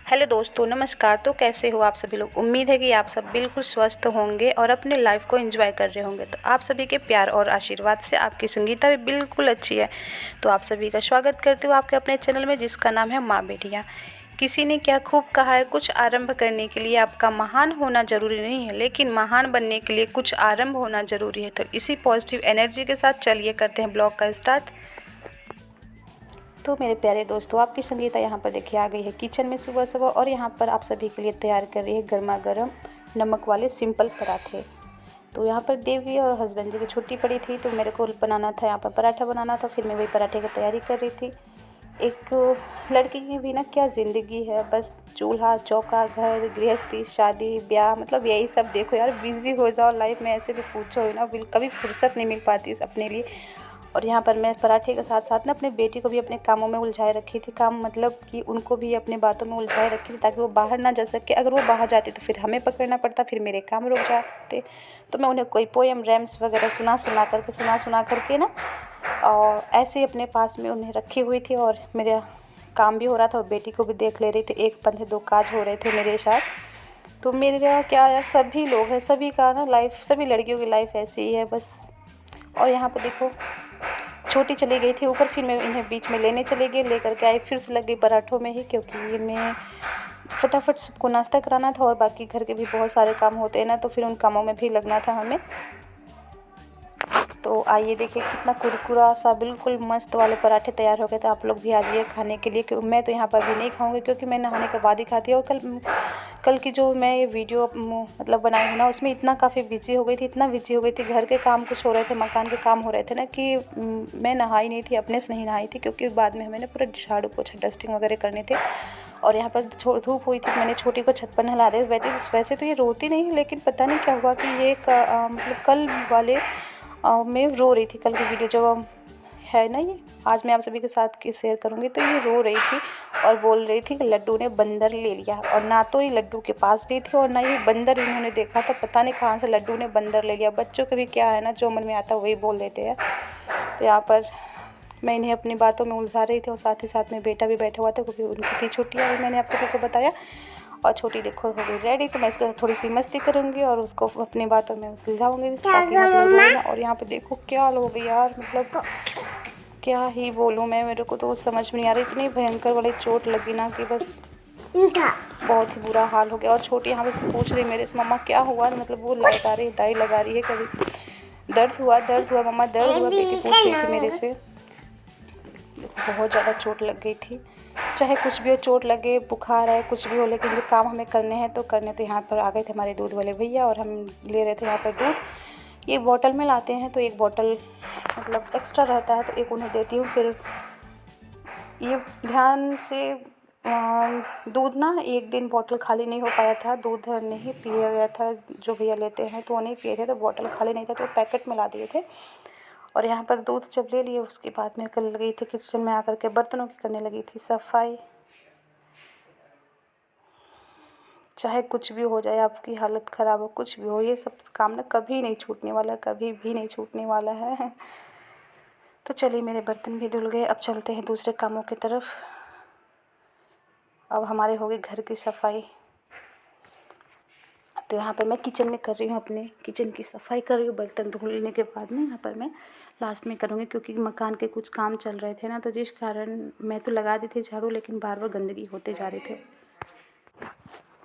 Hello दोस्तों, नमस्कार। तो कैसे हो आप सभी लोग। उम्मीद है कि आप सब बिल्कुल स्वस्थ होंगे और अपने लाइफ को एंजॉय कर रहे होंगे। तो आप सभी के प्यार और आशीर्वाद से आपकी संगीता भी बिल्कुल अच्छी है। तो आप सभी का स्वागत करती हूँ आपके अपने चैनल में, जिसका नाम है माँ बेटियाँ। किसी ने क्या खूब कहा है, कुछ आरंभ करने के लिए आपका महान होना ज़रूरी नहीं है, लेकिन महान बनने के लिए कुछ आरंभ होना ज़रूरी है। तो इसी पॉजिटिव एनर्जी के साथ चलिए करते हैं ब्लॉग का स्टार्ट। तो मेरे प्यारे दोस्तों, आपकी संगीता यहाँ पर देखिए आ गई है किचन में सुबह सुबह, और यहाँ पर आप सभी के लिए तैयार कर रही है गर्मा गर्म नमक वाले सिंपल पराठे। तो यहाँ पर देवी और हस्बैंड जी की छुट्टी पड़ी थी, तो मेरे को बनाना था, यहाँ पर पराठा बनाना था। फिर मैं वही पराठे की तैयारी कर रही थी। एक लड़की की भी ना क्या ज़िंदगी है, बस चूल्हा चौका, घर गृहस्थी, शादी ब्याह, मतलब यही सब। देखो यार, बिज़ी हो जाओ लाइफ में, ऐसे तो पूछो ही ना, कभी फुर्सत नहीं मिल पाती अपने लिए। और यहाँ पर मैं पराठे के साथ साथ ना अपने बेटी को भी अपने कामों में उलझाए रखी थी। काम मतलब कि उनको भी अपनी बातों में उलझाए रखी थी, ताकि वो बाहर ना जा सके। अगर वो बाहर जाती तो फिर हमें पकड़ना पड़ता, फिर मेरे काम रुक जाते। तो मैं उन्हें कोई पोएम रैम्स वगैरह सुना करके ना, और ऐसे ही अपने पास में उन्हें रखी हुई थी। और मेरा काम भी हो रहा था और बेटी को भी देख ले रही थी। एक पंधे दो काज हो रहे थे मेरे साथ। तो मेरा क्या यार, सभी लोग हैं, सभी का ना लाइफ, सभी लड़कियों की लाइफ ऐसी ही है बस। और यहाँ पर देखो, छोटी चली गई थी ऊपर, फिर मैं इन्हें बीच में लेने चली गई, लेकर के आई। फिर से लग गई पराठों में ही, क्योंकि मैं फटाफट सबको नाश्ता कराना था और बाकी घर के भी बहुत सारे काम होते हैं ना, तो फिर उन कामों में भी लगना था हमें। तो आइए देखिए, कितना कुरकुरा सा बिल्कुल मस्त वाले पराठे तैयार हो गए थे। आप लोग भी आ जाइए खाने के लिए, क्योंकि मैं तो यहाँ पर भी नहीं खाऊंगी, क्योंकि मैं नहाने के बाद ही खाती हूँ। और कल की जो मैं ये वीडियो मतलब बनाई हूँ ना, उसमें इतना काफ़ी बिजी हो गई थी, इतना बिजी हो गई थी। घर के काम कुछ हो रहे थे, मकान के काम हो रहे थे ना, कि मैं नहाई नहीं थी, अपने से नहीं नहाई थी, क्योंकि बाद में हमें ना पूरा झाड़ू पोछा डस्टिंग वगैरह करने थे। और यहाँ पर धूप हुई थी, मैंने छोटी को छत पर नहला दिया। वैसे तो ये रोती नहीं है, लेकिन पता नहीं क्या हुआ कि ये मतलब कल वाले मैं रो रही थी। कल की वीडियो जो है ना, ये आज मैं आप सभी के साथ की शेयर करूँगी। तो ये रो रही थी और बोल रही थी कि लड्डू ने बंदर ले लिया। और ना तो ये लड्डू के पास गई थी और ना ही बंदर इन्होंने देखा था। पता नहीं कहाँ से लड्डू ने बंदर ले लिया। बच्चों के भी क्या है ना, जो मन में आता वही बोल देते हैं। तो यहाँ पर मैं इन्हें अपनी बातों में उलझा रही थी, और साथ ही साथ में बेटा भी बैठा हुआ था, क्योंकि उनकी थी छुट्टियाँ, और मैंने आप सभी को बताया। और छोटी देखो हो गई रेडी, तो मैं इसको थोड़ी सी मस्ती करूँगी और उसको अपनी बातों में सुलझाऊँगी, ताकि मतलब रोए ना। और यहाँ पे देखो क्या हाल हो गई यार, मतलब क्या ही बोलूँ मैं, मेरे को तो समझ में नहीं आ रही। इतनी भयंकर वाली चोट लगी ना कि बस बहुत ही बुरा हाल हो गया। और छोटी यहाँ पे पूछ रही मेरे से, मम्मा क्या हुआ, मतलब वो लाइट आ रही है, दाई लगा रही है, कभी दर्द हुआ मम्मा, दर्द हुआ, बेटी पूछ रही थी मेरे से। बहुत ज़्यादा चोट लग गई थी। चाहे कुछ भी हो, चोट लगे, बुखार है, कुछ भी हो, लेकिन जो काम हमें करने हैं तो करने। तो यहाँ पर आ गए थे हमारे दूध वाले भैया, और हम ले रहे थे यहाँ पर दूध। ये बॉटल में लाते हैं, तो एक बॉटल मतलब एक्स्ट्रा रहता है, तो एक उन्हें देती हूँ। फिर ये ध्यान से दूध ना, एक दिन बॉटल खाली नहीं हो पाया था, दूध नहीं पिया गया था। जो भैया लेते हैं तो वो नहीं पिए थे, तो बॉटल खाली नहीं था, तो पैकेट में ला दिए थे। और यहाँ पर दूध जब ले लिए, उसके बाद में कल गई थी किचन में आकर के बर्तनों की करने लगी थी सफाई। चाहे कुछ भी हो जाए, आपकी हालत ख़राब हो, कुछ भी हो, ये सब काम ना कभी नहीं छूटने वाला, कभी भी नहीं छूटने वाला है। तो चलिए, मेरे बर्तन भी धुल गए, अब चलते हैं दूसरे कामों की तरफ। अब हमारे हो गई घर की सफाई। तो यहाँ पर मैं किचन में कर रही हूँ, अपने किचन की सफाई कर रही हूँ। बर्तन धुलने के बाद में यहाँ पर मैं लास्ट में करूँगी, क्योंकि मकान के कुछ काम चल रहे थे ना, तो जिस कारण मैं तो लगा दी थी झाड़ू, लेकिन बार बार गंदगी होते जा रहे थे।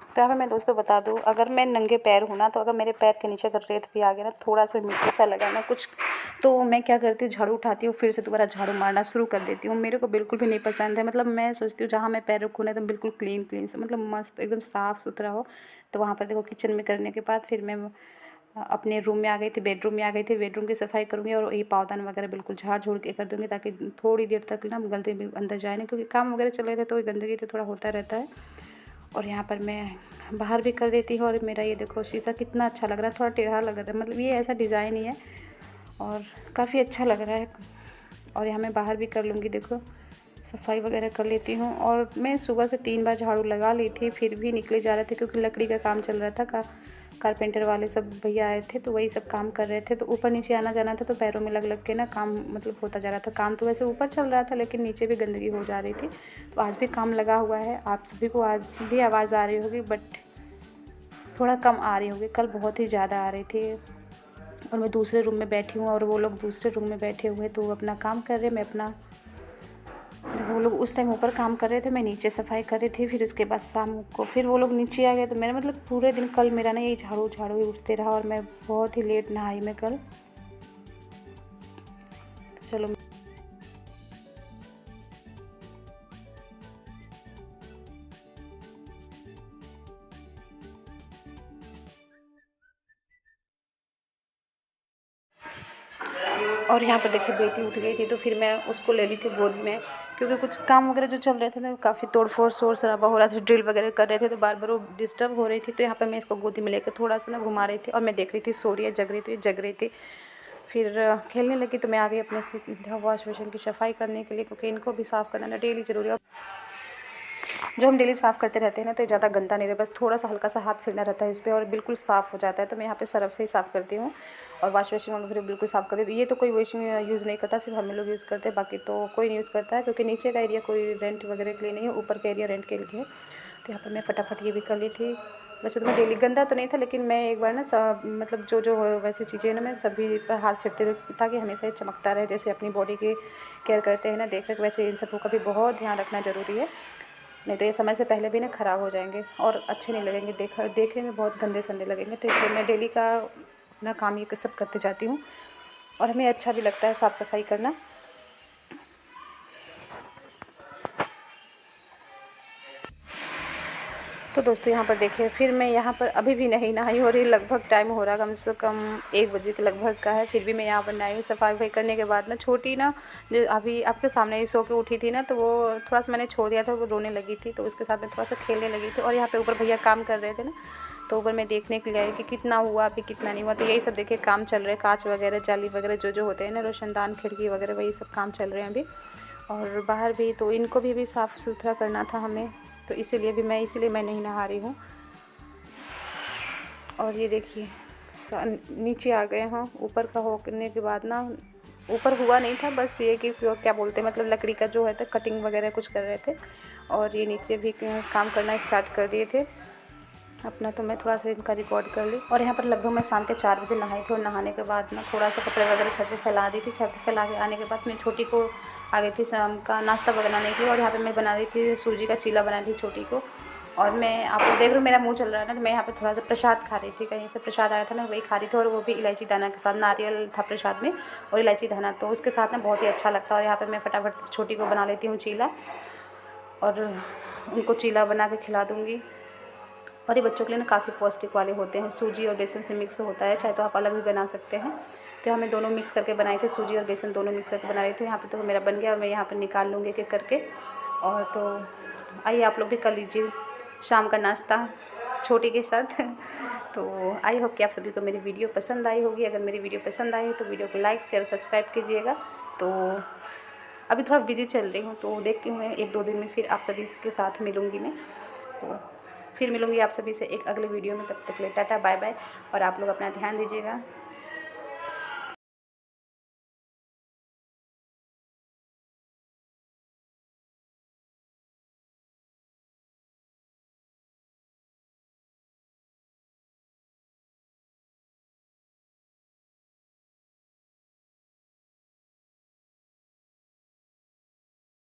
तो यहाँ पर मैं दोस्तों बता दूँ, अगर मैं नंगे पैर हूँ ना, तो अगर मेरे पैर के नीचे अगर रेत भी आ गया ना, थोड़ा सा मिट्टी सा लगा ना कुछ, तो मैं क्या करती हूँ, झाड़ू उठाती हूँ, फिर से दोबारा झाड़ू मारना शुरू कर देती हूँ। मेरे को बिल्कुल भी नहीं पसंद है। मतलब मैं सोचती हूँ जहाँ मैं पैर रखूँ ना, एकदम बिल्कुल क्लीन से, मतलब मस्त एकदम साफ़ सुथरा हो। तो वहाँ पर देखो, किचन में करने के बाद फिर मैं अपने रूम में आ गई थी, बेडरूम में आ गई थी। बेडरूम की सफाई करूँगी, और ये पावदान वगैरह बिल्कुल झाड़ झूड़ के कर दूँगी, ताकि थोड़ी देर तक ना गलती भी अंदर जाए नहीं, क्योंकि काम वगैरह चल रहे थे, तो गंदगी तो थोड़ा होता रहता है। और यहाँ पर मैं बाहर भी कर देती हूँ। और मेरा ये देखो शीशा कितना अच्छा लग रहा है, थोड़ा टेढ़ा लग रहा है, मतलब ये ऐसा डिज़ाइन ही है और काफ़ी अच्छा लग रहा है। और यहाँ मैं बाहर भी कर लूँगी, देखो सफाई वगैरह कर लेती हूँ। और मैं सुबह से 3 बार झाड़ू लगा ली थी, फिर भी निकले जा रहे थे, क्योंकि लकड़ी का काम चल रहा था कारपेंटर वाले सब भैया आए थे तो वही सब काम कर रहे थे। तो ऊपर नीचे आना जाना था तो पैरों में लग लग के ना काम मतलब होता जा रहा था। काम तो वैसे ऊपर चल रहा था लेकिन नीचे भी गंदगी हो जा रही थी। तो आज भी काम लगा हुआ है। आप सभी को आज भी आवाज़ आ रही होगी बट थोड़ा कम आ रही होगी, कल बहुत ही ज़्यादा आ रही थी। और मैं दूसरे रूम में बैठी हूँ और वो लोग दूसरे रूम में बैठे हुए तो वो अपना काम कर रहे, मैं अपना, वो लोग उस टाइम ऊपर काम कर रहे थे, मैं नीचे सफाई कर रही थी। फिर उसके बाद शाम को फिर वो लोग नीचे आ गए। तो मेरा मतलब पूरे दिन कल मेरा ना यही झाड़ू झाड़ू ही उठते रहा और मैं बहुत ही लेट नहाई मैं कल। तो चलो और यहाँ पर देखिए बेटी उठ गई थी तो फिर मैं उसको ले ली थी गोद में, क्योंकि कुछ काम वगैरह जो चल रहे थे ना काफ़ी तोड़-फोड़ शोर शराबा हो रहा था, ड्रिल वगैरह कर रहे थे तो बार-बार वो डिस्टर्ब हो रही थी। तो यहाँ पे मैं इसको गोदी में लेकर थोड़ा-सा ना घुमा रही थी और मैं देख रही थी सो रही है, जग रही थी। फिर खेलने लगी तो मैं आ गई अपने सीधा वॉश बेसिन की सफाई करने के लिए, क्योंकि इनको भी साफ़ करना ना डेली ज़रूरी है। जब हम डेली साफ़ करते रहते हैं ना तो ज़्यादा गंदा नहीं रहता, बस थोड़ा सा हल्का सा हाथ फिरना रहता है इस पर और बिल्कुल साफ़ हो जाता है। तो मैं यहाँ पे सर्फ से ही साफ़ करती हूँ और वॉश बेसिन में फिर बिल्कुल साफ़ करती हूँ। ये तो कोई वॉशिंग यूज़ नहीं करता, सिर्फ हम लोग यूज़ करते हैं, बाकी तो कोई नहीं यूज़ करता है, क्योंकि नीचे का एरिया कोई रेंट वगैरह के लिए नहीं है, ऊपर का एरिया रेंट के लिए है। तो यहाँ पर मैं फटाफट ये भी कर ली थी। वैसे तो मैं डेली गंदा तो नहीं था लेकिन मैं एक बार ना मतलब जो वैसी चीज़ें ना मैं सभी पर हाथ फिरते रही ताकि हमेशा ये चमकता रहे। जैसे अपनी बॉडी की केयर करते हैं ना देख रेख, वैसे इन सबों का भी बहुत ध्यान रखना ज़रूरी है, नहीं तो ये समय से पहले भी ना ख़राब हो जाएंगे और अच्छे नहीं लगेंगे, देखने में बहुत गंदे संदे लगेंगे। तो इसलिए मैं डेली का अपना काम ये सब करते जाती हूँ और हमें अच्छा भी लगता है साफ़ सफाई करना। तो दोस्तों यहाँ पर देखिए फिर मैं यहाँ पर अभी भी नहीं नहाई और ये लगभग टाइम हो रहा कम से कम 1 बजे के लगभग का है, फिर भी मैं यहाँ पर नहाई हूँ। सफाई वफाई करने के बाद ना छोटी ना जो अभी आपके सामने ही सो के उठी थी ना, तो वो थोड़ा सा मैंने छोड़ दिया था, वो रोने लगी थी तो उसके साथ मैं थोड़ा सा खेलने लगी थी। और यहाँ पर ऊपर भैया काम कर रहे थे ना, तो ऊपर मैं देखने के लिए आई कि कितना हुआ अभी कितना नहीं हुआ। तो यही सब देखिए काम चल रहे हैं, काँच वगैरह जाली वगैरह जो होते हैं ना, रोशनदान खिड़की वगैरह वही सब काम चल रहे हैं अभी। और बाहर भी तो इनको भी साफ़ सुथरा करना था हमें, तो इसीलिए मैं नहीं नहा रही हूँ। और ये देखिए नीचे आ गए हैं। ऊपर का होने के बाद ना ऊपर हुआ नहीं था, बस ये कि क्या बोलते हैं मतलब लकड़ी का जो है था कटिंग वगैरह कुछ कर रहे थे और ये नीचे भी काम करना स्टार्ट कर दिए थे अपना। तो मैं थोड़ा सा इनका रिकॉर्ड कर ली। और यहाँ पर लगभग मैं शाम के 4 बजे नहाई थी और नहाने के बाद ना थोड़ा सा कपड़े वगैरह छत पे फैला दी थी। छत पे फैला के आने के बाद मैं छोटी को आ गई थी शाम का नाश्ता बनाने की, और यहाँ पे मैं बना रही थी सूजी का चीला बना रही थी छोटी को। और मैं आप लोग देख रहे हो मेरा मुंह चल रहा है ना, तो मैं यहाँ पे थोड़ा सा प्रसाद खा रही थी, कहीं से प्रसाद आया था ना वही खा रही थी, और वो भी इलायची दाना के साथ, नारियल था प्रसाद में और इलायची दाना, तो उसके साथ ना बहुत ही अच्छा लगता है। और यहाँ पे मैं फटाफट छोटी को बना लेती हूँ चीला और उनको चीला बना के खिला दूँगी। और ये बच्चों के लिए ना काफ़ी पौष्टिक वाले होते हैं, सूजी और बेसन से मिक्स होता है, चाहे तो आप अलग भी बना सकते हैं। तो हमें दोनों मिक्स करके बनाए थे, सूजी और बेसन दोनों मिक्स करके बना रही थी। यहाँ पे तो मेरा बन गया और मैं यहाँ पर निकाल लूँगी एक एक करके। और तो आइए आप लोग भी कर लीजिए शाम का नाश्ता छोटी के साथ। तो आई होप कि आप सभी को मेरी वीडियो पसंद आई होगी। अगर मेरी वीडियो पसंद आई तो वीडियो को लाइक शेयर और सब्सक्राइब कीजिएगा। तो अभी थोड़ा बिजी चल रही हूँ तो देखती हूँ 1-2 दिन में फिर आप सभी के साथ मिलूँगी मैं। तो फिर मिलूँगी आप सभी से एक अगले वीडियो में, तब तक के लिए टाटा बाय बाय। और आप लोग अपना ध्यान दीजिएगा।